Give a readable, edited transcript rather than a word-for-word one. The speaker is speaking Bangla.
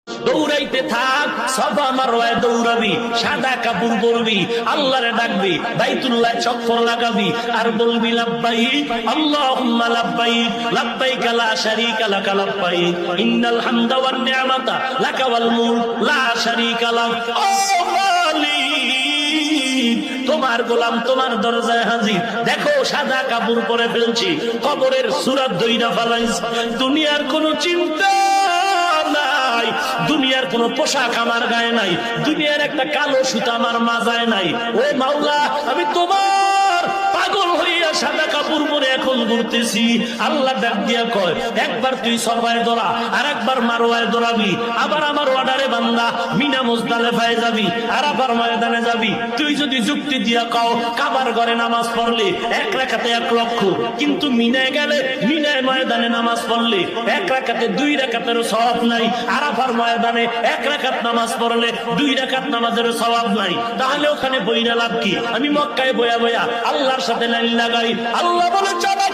দৌড়াইতে থাক, সাফা মারওয়ায় দৌড়াবি, সাদা কাপড় পরবি, আল্লাহরে ডাকবি, বাইতুল্লাহ চক্কর লাগাবি আর বলবি লাব্বাইক আল্লাহুম্মা লাব্বাইক লাব্বাইক লা শারীকা লাকা লাব্বাইক ইন্নাল হামদা ওয়ান নি'মাতা লাকা ওয়াল মুলক লা শারীকা লাক। ও মালিক, তোমার গোলাম তোমার দরজায় হাজির। দেখো সাদা কাপড় পরে ফেলছি, কবরের সূরা দইরা ফেলাইছি, দুনিয়ার কোনো চিন্তা নাই, দুনিয়ার কোন পোশাক আমার গায়ে নাই, দুনিয়ার একটা কালো সুতা আমার মাজায় নাই। ও মাওলা, আমি তোমার পাগল হইয়া সাদা কাপড় পরে এখন ঘুরতেছি। আল্লাহ ডাক দিয়া কয়, একবার তুই সরবায় দৌড়া, আর একবার মারওয়ায় দৌড়াবি, আবার আমার অর্ডারে বান্দা মিনা মুজদালিফায় যাবি, আরাফার ময়দানে যাবি। তুই যদি যুক্তি দিয়া কও কাবার ঘরে নামাজ পড়লে 1 রাকাতে 1 লক্ষ, কিন্তু মিনায় গেলে মিনায় ময়দানে নামাজ পড়লে 1 রাকাতে 2 রাকাতের সওয়াব নাই, আরাফার ময়দানে 1 রাকাত নামাজ পড়লে 2 রাকাত নামাজের সওয়াব নাই, তাহলে ওখানে বইরা লাভ কি? আমি মক্কায় বয়া বয়া আল্লাহর সাথে লাইন লাগাই। আল্লাহ বলে চলো